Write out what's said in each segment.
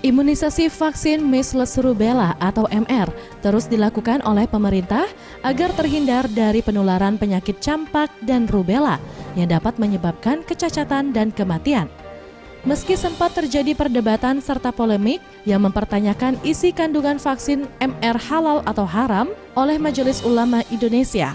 Imunisasi vaksin measles rubella atau MR terus dilakukan oleh pemerintah agar terhindar dari penularan penyakit campak dan rubella yang dapat menyebabkan kecacatan dan kematian. Meski sempat terjadi perdebatan serta polemik yang mempertanyakan isi kandungan vaksin MR halal atau haram oleh Majelis Ulama Indonesia.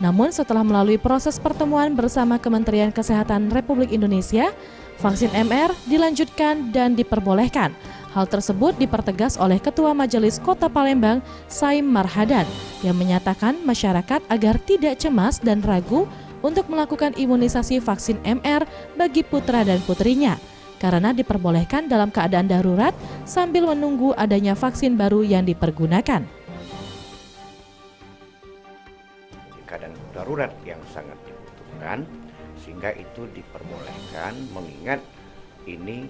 Namun setelah melalui proses pertemuan bersama Kementerian Kesehatan Republik Indonesia, vaksin MR dilanjutkan dan diperbolehkan. Hal tersebut dipertegas oleh Ketua Majelis Kota Palembang, Saim Marhadan, yang menyatakan masyarakat agar tidak cemas dan ragu untuk melakukan imunisasi vaksin MR bagi putra dan putrinya, karena diperbolehkan dalam keadaan darurat sambil menunggu adanya vaksin baru yang dipergunakan. Keadaan darurat yang sangat dibutuhkan, sehingga itu diperbolehkan, mengingat ini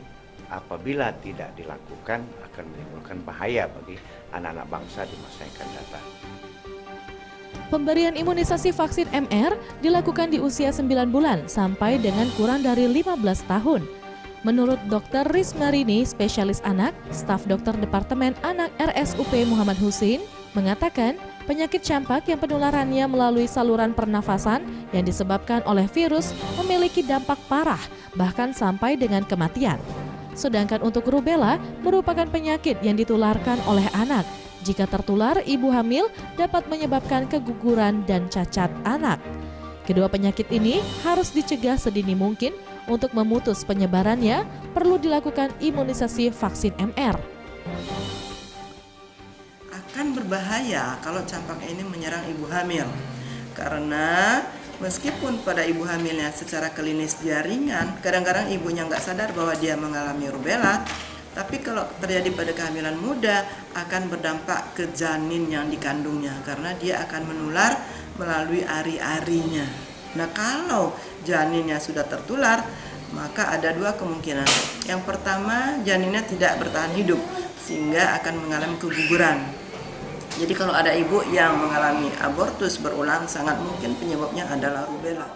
apabila tidak dilakukan akan menimbulkan bahaya bagi anak-anak bangsa di masa yang akan datang. Pemberian imunisasi vaksin MR dilakukan di usia 9 bulan sampai dengan kurang dari 15 tahun. Menurut Dr. Rismarini, spesialis anak, staf dokter Departemen Anak RSUP Muhammad Husin, mengatakan penyakit campak yang penularannya melalui saluran pernafasan yang disebabkan oleh virus memiliki dampak parah, bahkan sampai dengan kematian. Sedangkan untuk rubella merupakan penyakit yang ditularkan oleh anak. Jika tertular, ibu hamil dapat menyebabkan keguguran dan cacat anak. Kedua penyakit ini harus dicegah sedini mungkin. Untuk memutus penyebarannya, perlu dilakukan imunisasi vaksin MR. Akan berbahaya kalau campak ini menyerang ibu hamil. Karena meskipun pada ibu hamilnya secara klinis dia ringan, kadang-kadang ibunya nggak sadar bahwa dia mengalami rubella, tapi kalau terjadi pada kehamilan muda akan berdampak ke janin yang dikandungnya karena dia akan menular melalui ari-arinya. Nah, kalau janinnya sudah tertular, maka ada dua kemungkinan. Yang pertama, janinnya tidak bertahan hidup sehingga akan mengalami keguguran. Jadi kalau ada ibu yang mengalami abortus berulang, sangat mungkin penyebabnya adalah rubella.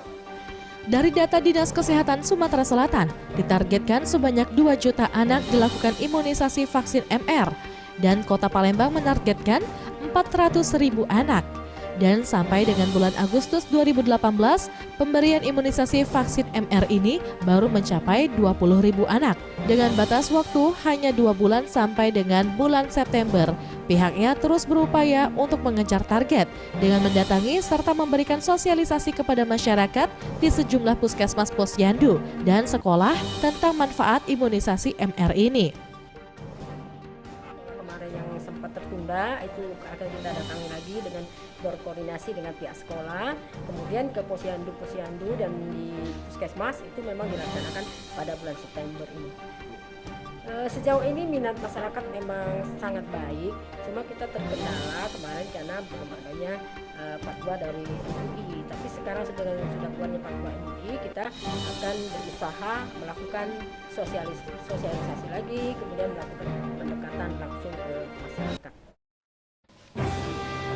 Dari data Dinas Kesehatan Sumatera Selatan, ditargetkan sebanyak 2 juta anak dilakukan imunisasi vaksin MR, dan Kota Palembang menargetkan 400.000 anak. Dan sampai dengan bulan Agustus 2018, pemberian imunisasi vaksin MR ini baru mencapai 20.000 anak. Dengan batas waktu hanya 2 bulan sampai dengan bulan September, pihaknya terus berupaya untuk mengejar target dengan mendatangi serta memberikan sosialisasi kepada masyarakat di sejumlah puskesmas posyandu dan sekolah tentang manfaat imunisasi MR ini. Kemarin yang sempat tertunda itu akan kita datangi lagi dengan berkoordinasi dengan pihak sekolah, kemudian ke posyandu dan di puskesmas itu memang dilaksanakan pada bulan September ini. Sejauh ini minat masyarakat memang sangat baik, cuma kita terkendala kemarin karena belum adanya fatwa dari MUI. Tapi sekarang sudah keluarnya fatwa MUI, kita akan berusaha melakukan sosialisasi lagi, kemudian melakukan pendekatan langsung ke masyarakat.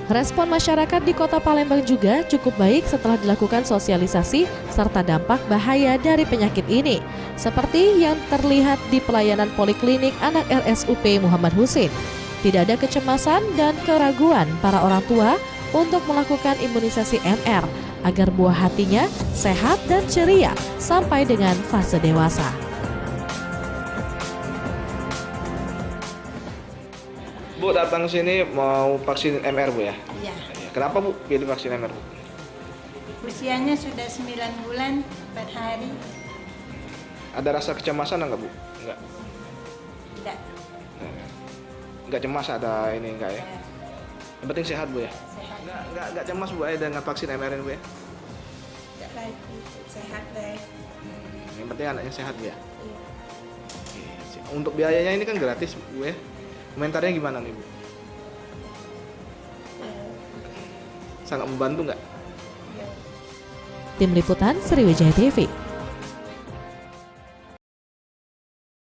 Respon masyarakat di Kota Palembang juga cukup baik setelah dilakukan sosialisasi serta dampak bahaya dari penyakit ini, seperti yang terlihat di pelayanan Poliklinik Anak RSUP Muhammad Husin. Tidak ada kecemasan dan keraguan para orang tua untuk melakukan imunisasi MR agar buah hatinya sehat dan ceria sampai dengan fase dewasa. Bu datang ke sini mau vaksin MR Bu ya? Iya. Kenapa Bu pilih vaksin MR Bu? Usianya sudah 9 bulan 4 hari. Ada rasa kecemasan enggak Bu? Enggak. Tidak. Enggak cemas ada ini enggak ya? Yang penting sehat Bu ya? Sehat. Enggak cemas Bu ya dengan vaksin MR ini Bu ya? Tidak lagi. Sehat deh. Yang penting anaknya sehat Bu ya? Iya. Oke. Untuk biayanya ini kan gratis Bu ya? Komentarnya gimana nih Bu? Sangat membantu nggak? Tim Liputan Sriwijaya TV.